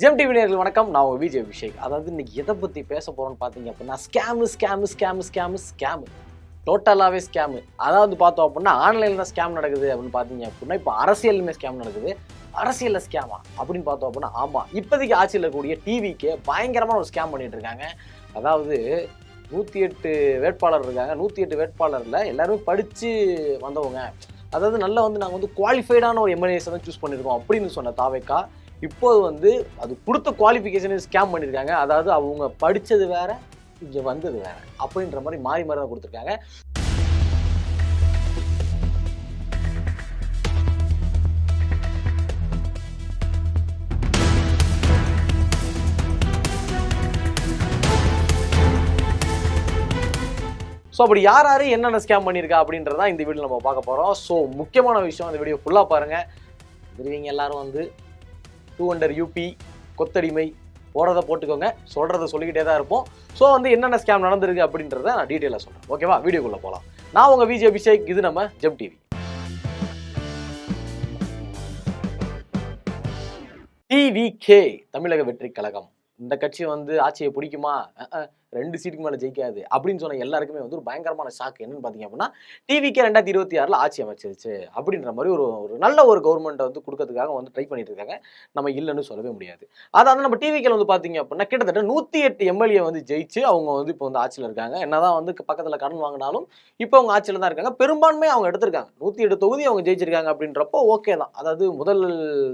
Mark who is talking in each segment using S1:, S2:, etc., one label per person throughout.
S1: GeM TV நேயர்களுக்கு வணக்கம். நான் உங்கள் விஜய் அபிஷேக். அதாவது இன்னைக்கு எதை பற்றி பேச போகிறோன்னு பார்த்தீங்க அப்படின்னா ஸ்கேமு டோட்டலாகவே ஸ்கேமு. அதாவது பார்த்தோம் அப்படின்னா ஆன்லைனில் தான் ஸ்கேம் நடக்குது அப்படின்னு பார்த்தீங்க அப்படின்னா இப்போ அரசியலுமே ஸ்கேம் நடக்குது. அரசியலில் ஸ்கேமா அப்படின்னு பார்த்தோம் அப்படின்னா ஆமாம், இப்போதைக்கு ஆட்சியில் இருக்கக்கூடிய டிவிக்கே பயங்கரமான ஒரு ஸ்கேம் பண்ணிட்டு இருக்காங்க. அதாவது 108 வேட்பாளர் இருக்காங்க. 108 வேட்பாளரில் எல்லாருமே படித்து வந்தவங்க. அதாவது நல்லா நாங்கள் குவாலிஃபைடான ஒரு எம்எல்ஏஸ் தான் சூஸ் பண்ணியிருக்கோம் அப்படின்னு சொன்ன தாவேக்கா இப்போது அது கொடுத்த குவாலிஃபிகேஷனை ஸ்கேம் பண்ணியிருக்காங்க. அதாவது அவங்க படித்தது வேற, இங்கே வந்தது வேற அப்படின்ற மாதிரி மாறி தான் கொடுத்துருக்காங்க. ஸோ அப்படி யார் என்னென்ன ஸ்கேம் பண்ணியிருக்கா அப்படின்றதான் இந்த வீடியோ நம்ம பார்க்க போகிறோம். ஸோ முக்கியமான விஷயம், இந்த வீடியோ ஃபுல்லாக பாருங்கள். இதுவீங்க எல்லாரும் 200 யூபி கொத்தடிமை போடுறத போட்டுக்கோங்க, சொல்கிறத சொல்லிக்கிட்டே தான் இருப்போம். ஸோ என்னென்ன ஸ்கேம் நடந்திருக்கு அப்படின்றத நான் டீட்டெயிலாக சொல்கிறேன். ஓகேவா? வீடியோக்குள்ளே போகலாம். நான் உங்கள் விஜய் அபிஷேக், இது நம்ம ஜெம் டிவி. டிவிகே தமிழக வெற்றி கழகம் இந்த கட்சி ஆட்சியை பிடிக்குமா, 2 சீட்டுக்கு மேலே ஜெயிக்காது அப்படின்னு சொன்ன எல்லாருக்குமே ஒரு பயங்கரமான ஷாக். என்னன்னு பார்த்தீங்க அப்படின்னா டிவிகே 2026 ஆட்சி அமைச்சிருச்சு அப்படின்ற மாதிரி ஒரு நல்ல ஒரு கவர்மெண்ட்டை கொடுக்கறதுக்காக ட்ரை பண்ணிட்டு இருக்காங்க. நம்ம இல்லைன்னு சொல்லவே முடியாது. அதாவது நம்ம டிவிகேல பார்த்தீங்க அப்படின்னா கிட்டத்தட்ட 108 எம்எல்ஏ ஜெயிச்சு அவங்க இப்போ ஆட்சியில் இருக்காங்க. என்னதான் பக்கத்தில் கடன் வாங்கினாலும் இப்போ அவங்க ஆட்சியில் தான் இருக்காங்க. பெரும்பான்மை அவங்க எடுத்திருக்காங்க. 108 தொகுதி அவங்க ஜெயிச்சிருக்காங்க அப்படின்றப்போ ஓகே தான். அதாவது முதல்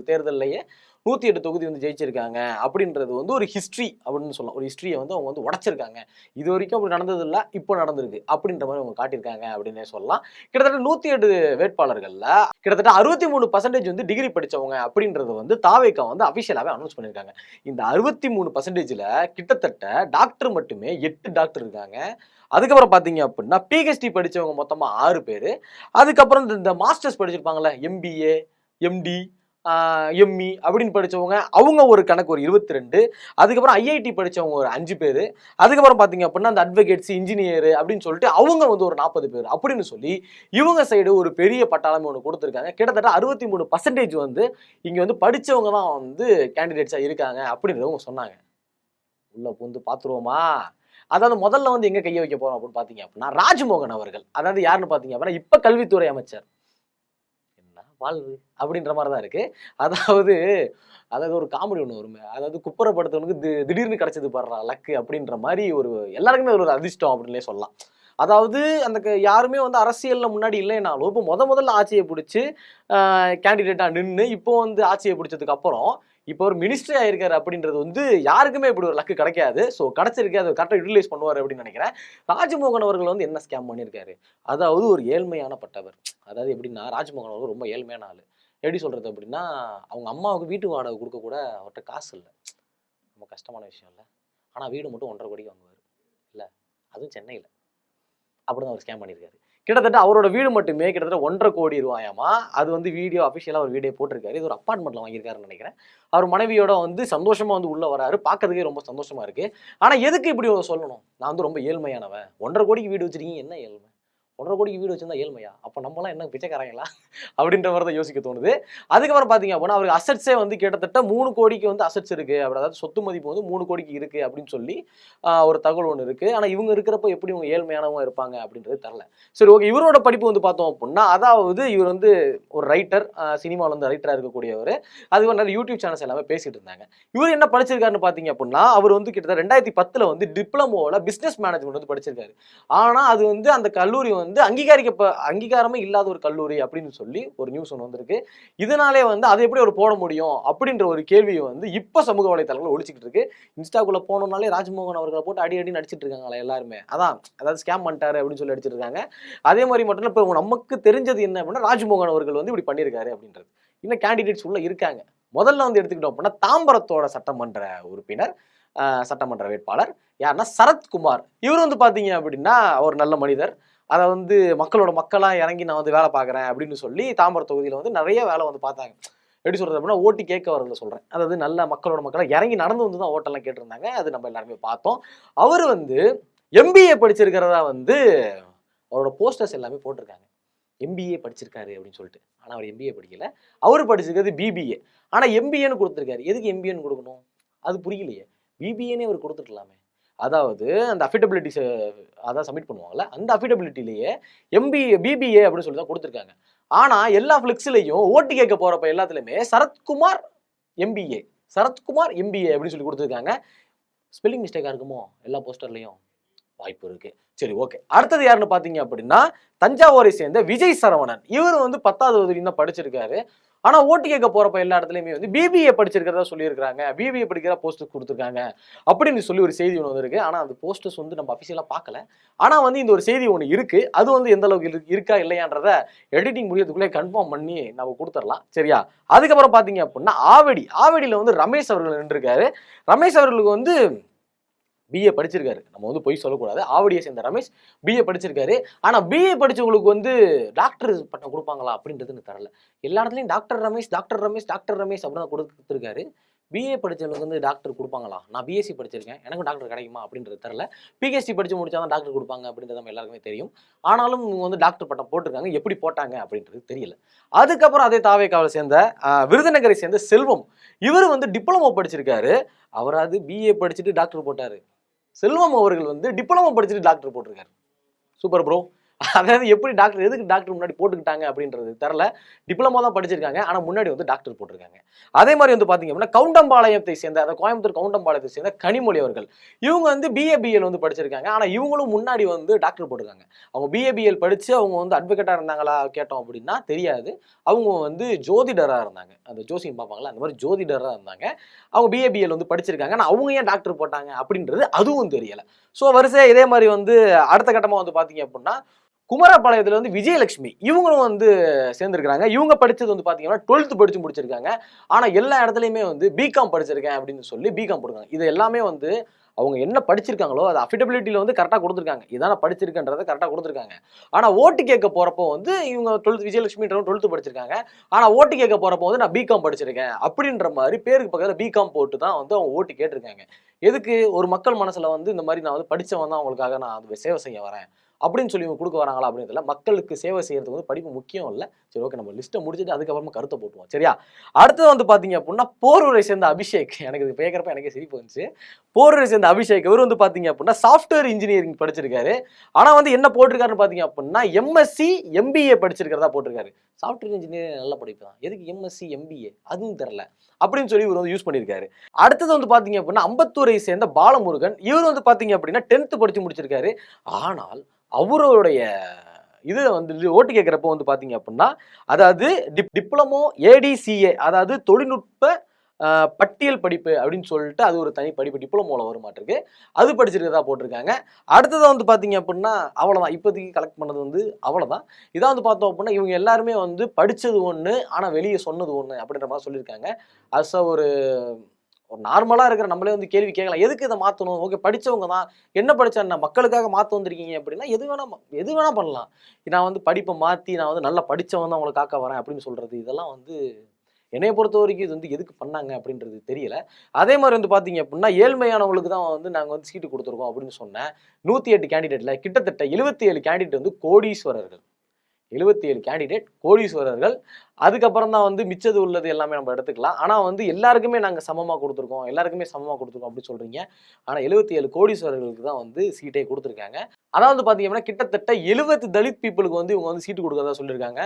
S1: தேர்தலையே 108 தொகுதி ஜெயிச்சிருக்காங்க அப்படின்றது ஒரு ஹிஸ்ட்ரி அப்படின்னு சொல்லலாம். ஒரு ஹிஸ்ட்ரியை அவங்க உடைச்சிருக்காங்க. இது வரைக்கும் அப்படி நடந்தது இல்லை, இப்போ நடந்திருக்கு அப்படின்ற மாதிரி அவங்க காட்டியிருக்காங்க அப்படின்னே சொல்லலாம். கிட்டத்தட்ட 108 வேட்பாளர்கள்ல கிட்டத்தட்ட 63% டிகிரி படித்தவங்க அப்படின்றது தாவேக்கா அபிஷியலாகவே அனௌன்ஸ் பண்ணியிருக்காங்க. இந்த 63%ல கிட்டத்தட்ட டாக்டர் மட்டுமே 8 டாக்டர் இருக்காங்க. அதுக்கப்புறம் பார்த்தீங்க அப்படின்னா பிஹெச்டி படித்தவங்க மொத்தமாக 6 பேர். அதுக்கப்புறம் இந்த மாஸ்டர்ஸ் படிச்சிருப்பாங்கல்ல, எம்பிஏ எம்டி எம்இ அப்படின்னு படித்தவங்க அவங்க ஒரு கணக்கு ஒரு 22. அதுக்கப்புறம் ஐஐடி படித்தவங்க ஒரு 5 பேர். அதுக்கப்புறம் பார்த்தீங்க அப்படின்னா அந்த அட்வொகேட்ஸ், இன்ஜினியர் அப்படின்னு சொல்லிட்டு அவங்க ஒரு 40 பேர் அப்படின்னு சொல்லி இவங்க சைடு ஒரு பெரிய பட்டாளமே ஒன்று கொடுத்துருக்காங்க. கிட்டத்தட்ட 63% இங்கே படித்தவங்க தான் கேண்டிடேட்ஸாக இருக்காங்க அப்படின்றவங்க சொன்னாங்க. உள்ள பூந்து பார்த்துருவோமா? அதாவது முதல்ல எங்கே கையை வைக்க போகிறோம் அப்படின்னு பார்த்தீங்க அப்படின்னா ராஜ்மோகன் அவர்கள். அதாவது யாருன்னு பார்த்தீங்க அப்படின்னா இப்போ கல்வித்துறை அமைச்சர். வாழ்வு அப்படின்ற மாதிரி தான் இருக்கு. அதாவது ஒரு காமெடி ஒன்று வருமே, அதாவது குப்புறப்படுத்தவனுக்கு திடீர்னு கிடைச்சது பாடுறா லக்கு அப்படின்ற மாதிரி எல்லாருக்குமே ஒரு அதிர்ஷ்டம் அப்படின்னே சொல்லலாம். அதாவது அந்த யாருமே அரசியலில் முன்னாடி இல்லைனாலும் இப்போ முதல்ல ஆட்சியை பிடிச்சி கேண்டிடேட்டாக நின்று இப்போ ஆட்சியை பிடிச்சதுக்கு அப்புறம் இப்போ ஒரு மினிஸ்ட்ரி ஆயிருக்காரு அப்படின்றது யாருக்குமே இப்படி ஒரு லக்கு கிடைக்காது. ஸோ கிடைச்சிருக்கு, அதை கரெக்டாக யூட்டிலைஸ் பண்ணுவார் அப்படின்னு நினைக்கிறேன். ராஜ்மோகன் அவர்கள் என்ன ஸ்கேம் பண்ணியிருக்காரு, அதாவது ஒரு ஏழ்மையானப்பட்டவர். அதாவது எப்படின்னா ராஜ்மோகன் அவர்கள் ரொம்ப ஏழ்மையான ஆள். எப்படி சொல்கிறது அப்படின்னா, அவங்க அம்மாவுக்கு வீட்டு வாடகை கொடுக்க கூட அவர்கிட்ட காசு இல்லை. ரொம்ப கஷ்டமான விஷயம் இல்லை. ஆனால் வீடு மட்டும் 1.5 கோடிக்கு வாங்குவார் இல்லை, அதுவும் சென்னையில். அப்படி தான் அவர் ஸ்கேம் பண்ணியிருக்காரு. கிட்டத்தட்ட அவரோட வீடு மட்டுமே கிட்டத்தட்ட 1.5 கோடி ரூபாயாமா. அது வீடியோ அஃபிஷியலாக ஒரு வீடியோ போட்டிருக்காரு. இது ஒரு அப்பார்ட்மெண்ட்டில் வாங்கியிருக்காருன்னு நினைக்கிறேன். அவர் மனைவியோட சந்தோஷமாக உள்ளே வராரு. பார்க்கறதுக்கே ரொம்ப சந்தோஷமாக இருக்குது. ஆனால் எதுக்கு இப்படி சொல்லணும்? நான் ரொம்ப ஏழ்மையானவன், 1.5 கோடிக்கு வீடு வச்சிருக்கீங்க, என்ன ஏழ்மை? 1.5 கோடிக்கு வீடு வச்சிருந்தா ஏழ்மையா? அப்போ நம்மளாம் என்ன பிச்சைக்காரங்களா அப்படின்ற மாதிரி தான் யோசிக்க தோணுது. அதுக்கப்புறம் பார்த்தீங்க அப்படின்னா அவருக்கு அசட்ஸே கிட்டத்தட்ட 3 கோடிக்கு அசட்ஸ் இருக்குது. அப்படி அதாவது சொத்து மதிப்பு 3 கோடிக்கு இருக்குது அப்படின்னு சொல்லி ஒரு தகவல் ஒன்று இருக்குது. ஆனால் இவங்க இருக்கிறப்ப எப்படி இவங்க ஏழ்மையானவங்க இருப்பாங்க அப்படின்றது தெரில. சரி, ஓகே. இவரோட படிப்பு பார்த்தோம் அப்படின்னா, அதாவது இவர் ஒரு ரைட்டர், சினிமாவில் ரைட்டராக இருக்கக்கூடியவர். அது நிறைய யூடியூப் சேனல்ஸ் எல்லாமே பேசிட்டு இருந்தாங்க. இவர் என்ன படிச்சிருக்காருன்னு பார்த்தீங்க அப்படின்னா, அவர் கிட்டத்தட்ட 2010 டிப்ளமோவில் பிஸ்னஸ் மேனேஜ்மெண்ட் படிச்சிருக்காரு. ஆனால் அது அந்த கல்லூரி அங்கீகாரமே இல்லாத ஒரு கல்லூரி அப்படின்னு சொல்லி ஒரு நியூஸ் ஒன்று வந்திருக்கு. இதனாலே அதை எப்படி அவர் போட முடியும் அப்படின்ற ஒரு கேள்வியை இப்போ சமூக வலைத்தளங்கள் ஒழிச்சிக்கிட்டு இருக்கு. இன்ஸ்டாக்குள்ள போனோம்னாலே ராஜ்மோகன் அவர்களை போட்டு அடி நடிச்சிட்டு இருக்காங்களே எல்லாருமே. அதாவது ஸ்கேம் பண்ணிட்டாரு அப்படின்னு சொல்லி அடிச்சிட்டு இருக்காங்க. அதே மாதிரி மட்டும் இப்போ நமக்கு தெரிஞ்சது என்ன அப்படின்னா, ராஜ்மோகன் அவர்கள் இப்படி பண்ணியிருக்காரு அப்படின்றது. இன்னும் கேண்டிடேட்ஸ் உள்ள இருக்காங்க. முதல்ல எடுத்துக்கிட்டோம் அப்படின்னா தாம்பரத்தோட சட்டமன்ற உறுப்பினர், சட்டமன்ற வேட்பாளர் யாருன்னா சரத்குமார். இவர் பார்த்தீங்க அப்படின்னா ஒரு நல்ல மனிதர். அதை மக்களோட மக்களாக இறங்கி நான் வேலை பார்க்குறேன் அப்படின்னு சொல்லி தாம்பரம் தொகுதியில் நிறைய வேலை பார்த்தாங்க. எப்படி சொல்கிறது அப்படின்னா, ஓட்டு கேட்க வரதுல சொல்கிறேன். அதாவது நல்ல மக்களோட மக்களாக இறங்கி நடந்து தான் ஓட்டெல்லாம் கேட்டிருந்தாங்க. அது நம்ம எல்லாருமே பார்த்தோம். அவர் எம்பிஏ படிச்சிருக்கிறதா அவரோட போஸ்டர்ஸ் எல்லாமே போட்டிருக்காங்க. எம்பிஏ படிச்சிருக்காரு அப்படின்னு சொல்லிட்டு. ஆனால் அவர் எம்பிஏ படிக்கல. அவர் படிச்சிருக்கிறது பிபிஏ. ஆனால் எம்பிஏன்னு கொடுத்துருக்காரு. எதுக்கு எம்பிஏன்னு கொடுக்கணும்? அது புரியலையே. பிபிஏனே அவர் கொடுத்துருக்கலாமே. அதாவது அந்த அஃபிடபிலிட்டிஸ் அதான் சப்மிட் பண்ணுவாங்கல்ல, அந்த அஃபிடபிலிட்டிலேயே பிபிஏ அப்படின்னு சொல்லி தான் கொடுத்துருக்காங்க. ஆனா எல்லா ஃபிளெக்ஸ்லையும் ஓட்டு கேட்க போறப்ப எல்லாத்துலயுமே சரத்குமார் எம்பிஏ, சரத்குமார் எம்பிஏ அப்படின்னு சொல்லி கொடுத்துருக்காங்க. ஸ்பெல்லிங் மிஸ்டேக்கா இருக்குமோ எல்லா போஸ்டர்லயும்? வாய்ப்பு இருக்கு. சரி, ஓகே. அடுத்தது யாருன்னு பாத்தீங்க அப்படின்னா தஞ்சாவூரை சேர்ந்த விஜய் சரவணன். இவர் வந்து 10வது வரையும் தான் படிச்சிருக்காரு. ஆனா ஓட்டு கேட்க போறப்ப எல்லா இடத்துலயுமே வந்து பிபிஏ படிச்சிருக்கிறதா சொல்லியிருக்காங்க, பிபிஏ படிக்கிற போஸ்டர் கொடுத்துருக்காங்க அப்படின்னு சொல்லி ஒரு செய்தி ஒன்று வந்திருக்கு. ஆனா அந்த போஸ்டர்ஸ் வந்து நம்ம அஃபிஷியலா பார்க்கல. ஆனா வந்து இந்த ஒரு செய்தி ஒன்று இருக்கு. அது வந்து எந்த அளவுக்கு இருக்கா இல்லையான்றத எடிட்டிங் முடியறதுக்குள்ளே கன்ஃபார்ம் பண்ணி நம்ம கொடுத்துடலாம். சரியா? அதுக்கப்புறம் பாத்தீங்க அப்படின்னா ஆவடியில வந்து ரமேஷ் அவர்கள் நின்றுருக்காரு. ரமேஷ் அவர்களுக்கு வந்து பிஏ படிச்சிருக்காரு. நம்ம வந்து பொய் சொல்லக்கூடாது. ஆவடியை சேர்ந்த ரமேஷ் பிஏ படிச்சிருக்காரு. ஆனா பிஏ படிச்சவங்களுக்கு வந்து டாக்டர் பட்டம் கொடுப்பாங்களா அப்படின்றது தரல. எல்லா இடத்துலயும் டாக்டர் ரமேஷ் அப்படின்னு தான் கொடுத்துருக்காரு. பிஏ படிச்சவங்களுக்கு வந்து டாக்டர் கொடுப்பாங்களா? நான் பிஎஸ்சி படிச்சிருக்கேன், எனக்கும் டாக்டர் கிடைக்குமா அப்படின்றது தெரியல. பிஹெச்டி படிச்சு முடிச்சாதான் டாக்டர் கொடுப்பாங்க அப்படின்றது நம்ம எல்லாருக்குமே தெரியும். ஆனாலும் இவங்க வந்து டாக்டர் பட்டம் போட்டிருக்காங்க. எப்படி போட்டாங்க அப்படின்றது தெரியல. அதுக்கப்புறம் அதே தாவேக்காவை சேர்ந்த விருதுநகரை சேர்ந்த செல்வம், இவர் வந்து டிப்ளமோ படிச்சிருக்காரு. அவராது பிஏ படிச்சுட்டு டாக்டர் போட்டாரு. செல்வம் அவர்கள் வந்து டிப்ளமோ படிச்சுட்டு டாக்டர் போட்டிருக்காரு. Super bro. அதாவது எப்படி டாக்டர், எதுக்கு டாக்டர் முன்னாடி போட்டுக்கிட்டாங்க அப்படின்றது தெரியல. டிப்ளமோ தான் படிச்சிருக்காங்க, ஆனா முன்னாடி வந்து டாக்டர் போட்டிருக்காங்க. அதே மாதிரி வந்து பாத்தீங்க அப்படின்னா கவுண்டம்பாளையத்தை சேர்ந்த, அந்த கோயம்புத்தூர் கவுண்டம்பாளையத்தை சேர்ந்த கனிமொழி அவர்கள், இவங்க வந்து பிஏபிஎல் வந்து படிச்சிருக்காங்க. ஆனா இவங்களும் முன்னாடி வந்து டாக்டர் போட்டிருக்காங்க. அவங்க பிஏபிஎல் படிச்சு அவங்க வந்து அட்வொகேட்டா இருந்தாங்களா கேட்டோம் அப்படின்னா தெரியாது. அவங்க வந்து ஜோதிடரா இருந்தாங்க. அந்த ஜோசியம் பார்ப்பாங்களா, அந்த மாதிரி ஜோதிடரா இருந்தாங்க. அவங்க பிஏபிஎல் வந்து படிச்சிருக்காங்க. ஆனா அவங்க ஏன் டாக்டர் போட்டாங்க அப்படின்றது அதுவும் தெரியல. ஸோ வரிசையா இதே மாதிரி வந்து அடுத்த கட்டமா வந்து பாத்தீங்க அப்படின்னா குமாரபாளையத்துல வந்து விஜயலட்சுமி, இவங்களும் வந்து சேர்ந்திருக்காங்க. இவங்க படிச்சது வந்து பாத்தீங்கன்னா 12th படிச்சு முடிச்சிருக்காங்க. ஆனா எல்லா இடத்துலயுமே வந்து பிகாம் படிச்சிருக்கேன் அப்படின்னு சொல்லி பிகாம் போடுறாங்க. இது எல்லாமே வந்து அவங்க என்ன படிச்சிருக்காங்களோ அது அஃபிடபிலிட்டியில வந்து கரெக்டா கொடுத்துருக்காங்க. இதான் நான் படிச்சிருக்கேன்றதை கரெக்டா கொடுத்துருக்காங்க. ஆனா ஓட்டு கேட்க போறப்போ வந்து இவங்க 12th விஜயலட்சுமின்றவங்க 12th படிச்சிருக்காங்க. ஆனா ஓட்டு கேட்க போறப்போ வந்து நான் பிகாம் படிச்சிருக்கேன் அப்படின்ற மாதிரி பேருக்கு பக்கத்துல பிகாம் போட்டு தான் வந்து அவங்க ஓட்டு கேட்டிருக்காங்க. எதுக்கு? ஒரு மக்கள் மனசுல வந்து இந்த மாதிரி நான் வந்து படிச்சவன் தான் அவங்களுக்காக நான் அது சேவை செய்ய வரேன் அப்படின்னு சொல்லி இவங்க கொடுக்க வராங்களா அப்படின்னு தெரியல. மக்களுக்கு சேவை செய்யறதுக்கு வந்து படிப்பு முக்கியம் இல்லை. சரி, ஓகே, நம்ம லிஸ்ட்டை முடிச்சுட்டு அதுக்கப்புறமா கருத்தை போட்டுவோம். சரியா? அடுத்தது வந்து பாத்தீங்க அப்படின்னா போரூரை சேர்ந்த அபிஷேக். எனக்கு இது கேட்கறப்ப எனக்கே சிரிப்பு வந்துச்சு. போரூரை சேர்ந்த அபிஷேக் இவர் வந்து பாத்தீங்க அப்படின்னா சாஃப்ட்வேர் இன்ஜினியரிங் படிச்சிருக்காரு. ஆனா வந்து என்ன போட்டிருக்காருன்னு பாத்தீங்க அப்படின்னா எம்எஸ்சி எம்பிஏ படிச்சிருக்கிறதா போட்டிருக்காரு. சாஃப்ட்வேர் இன்ஜினியரிங் நல்ல படிப்பு தான், எதுக்கு எம்எஸ்சி எம்பிஏ அதுவும் தெரியல அப்படின்னு சொல்லி இவர் வந்து யூஸ் பண்ணியிருக்காரு. அடுத்தது வந்து பாத்தீங்க அப்படின்னா அம்பத்தூரை சேர்ந்த பாலமுருகன், இவர் வந்து பாத்தீங்க அப்படின்னா 10th படிச்சு முடிச்சிருக்காரு. ஆனால் அவருடைய இது வந்து ஓட்டு கேட்கிறப்போ வந்து பாத்தீங்க அப்படின்னா அதாவது டிப்ளமோ ஏடிசிஏ, அதாவது தொழில்நுட்ப பட்டியல் படிப்பு அப்படின்னு சொல்லிட்டு அது ஒரு தனி படிப்பு டிப்ளமோல வர மாட்டிருக்கு, அது படிச்சிருக்கதா போட்டிருக்காங்க. அடுத்ததான் வந்து பாத்தீங்க அப்படின்னா அவ்வளவுதான், இப்போதைக்கு கலெக்ட் பண்ணது வந்து அவ்வளவுதான். இதான் வந்து பார்த்தோம் அப்படின்னா இவங்க எல்லாருமே வந்து படிச்சது ஒண்ணு ஆனா வெளியே சொன்னது ஒண்ணு அப்படின்ற மாதிரி சொல்லியிருக்காங்க. அஸ் ஒரு நார்மலா இருக்கிற நம்மளே வந்து கேள்வி கேட்கலாம், எதுக்கு இதை மாத்தணும்? ஓகே, படிச்சவங்க தான், என்ன படிச்சா என்ன, மக்களுக்காக மாத்த வந்திருக்கீங்க அப்படின்னா எது வேணா பண்ணலாம். நான் வந்து படிப்பை மாத்தி நான் வந்து நல்லா படிச்சவன் தான் உங்களை காக்க வரேன் அப்படின்னு சொல்றது, இதெல்லாம் வந்து என்னைய பொறுத்த வரைக்கும் இது வந்து எதுக்கு பண்ணாங்க அப்படின்றது தெரியல. அதே மாதிரி வந்து பாத்தீங்க அப்படின்னா ஏழ்மையானவங்களுக்கு தான் வந்து நாங்க வந்து சீட்டு கொடுத்துருக்கோம் அப்படின்னு சொன்னேன். 108 கேண்டிடேட்ல கிட்டத்தட்ட 77 கேண்டிடேட் வந்து கோடீஸ்வரர்கள். 77 கேண்டிடேட் கோடீஸ்வரர்கள். அதுக்கப்புறம் தான் வந்து மிச்சது உள்ளது எல்லாமே நம்ம எடுத்துக்கலாம். ஆனா வந்து எல்லாருக்குமே நாங்க சமமா கொடுத்துருக்கோம் அப்படின்னு சொல்றீங்க. ஆனா 77 கோடீஸ்வரர்களுக்கு தான் வந்து சீட்டே கொடுத்துருக்காங்க. அதாவது பாத்தீங்கன்னா கிட்டத்தட்ட 70 தலித் பீப்புளுக்கு வந்து இவங்க வந்து சீட்டு கொடுக்கறதா சொல்லியிருக்காங்க.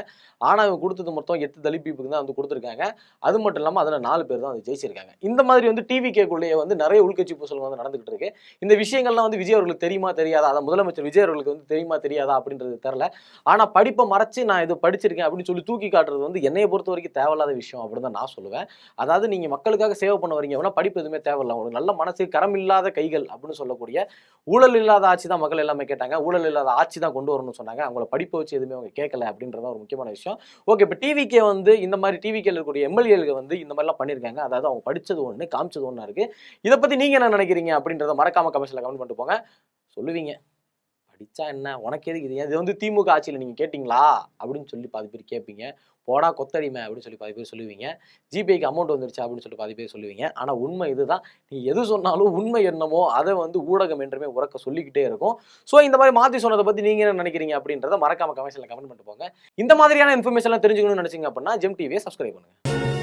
S1: ஆனா இவங்க கொடுத்தது மொத்தம் 8 தலித் பீப்புளுக்கு தான் வந்து கொடுத்துருக்காங்க. அது மட்டும் இல்லாம அதுல 4 பேர் தான் வந்து ஜெயிச்சிருக்காங்க. இந்த மாதிரி வந்து டிவிகேக்குள்ளேயே வந்து நிறைய உள்கட்சி பூசல் வந்து நடந்துகிட்டு இருக்கு. இந்த விஷயங்கள்லாம் வந்து விஜய் அவர்களுக்கு தெரியுமா தெரியாதா, அதான் முதலமைச்சர் விஜய் அவர்களுக்கு வந்து தெரியுமா தெரியாதா அப்படின்றது தெரியல. ஆனா படிப்பை மறைச்சு நான் இது படிச்சிருக்கேன் அப்படின்னு சொல்லி தூக்கி காட்டுறது வந்து என்னைய பொறுத்த வரைக்கும் தேவையில்லாத விஷயம் அப்படின்னு தான் நான் சொல்லுவேன். அதாவது நீங்க மக்களுக்காக சேவை பண்ண வரீங்க அப்படின்னா படிப்பு எதுவுமே தேவையில்லை. உங்களுக்கு நல்ல மனசு, கரம் இல்லாத கைகள் அப்படின்னு சொல்லக்கூடிய ஊழல் இல்லாத ஆட்சி தான் மக்கள் எல்லாமே கேட்டாங்க. ஊழல் இல்லாத ஆட்சி தான் கொண்டு வரணும்னு சொன்னாங்க. அவங்கள படிப்பை வச்சு எதுவுமே அவங்க கேட்கல அப்படின்றத ஒரு முக்கியமான விஷயம். ஓகே, இப்போ டிவிகே வந்து இந்த மாதிரி டிவிகேல இருக்கக்கூடிய எம்எல்ஏலுக்கு வந்து இந்த மாதிரிலாம் பண்ணியிருக்காங்க. அதாவது அவங்க படிச்சது ஒன்று, காமிச்சது ஒன்றா இருக்கு. இதை பத்தி நீங்க என்ன நினைக்கிறீங்க அப்படின்றத மறக்காம கமெண்ட்ஸ்ல கமெண்ட் பண்ணிட்டு போங்க. சொல்லுவீங்க, படிச்சா என்ன, உனக்கு எதுக்கு இது, இது வந்து திமுக ஆட்சியில் நீங்க கேட்டீங்களா அப்படின்னு சொல்லி பாதி பேர் கேட்பீங்க. போடா கொத்தடிமை அப்படின்னு சொல்லி பாதி பேர் சொல்லுவீங்க. ஜிபேக்கு அமௌண்ட் வந்துருச்சா அப்படின்னு சொல்லி பாதி பேர் சொல்லுவீங்க. ஆனா உண்மை இதுதான். நீ எது சொன்னாலும் உண்மை என்னமோ அதை வந்து ஊடகம் என்றுமே உறக்க சொல்லிக்கிட்டே இருக்கும். ஸோ இந்த மாதிரி மாற்றி சொன்னதை பத்தி நீங்க என்ன நினைக்கிறீங்க அப்படின்றத மறக்காம கமெண்ட்ஸ்ல கமெண்ட் பண்ணிட்டு போங்க. இந்த மாதிரியான இன்ஃபர்மேஷன் எல்லாம் தெரிஞ்சுக்கணும்னு நினைச்சீங்க அப்படின்னா ஜெம் டிவியை சப்ஸ்கிரைப் பண்ணுங்க.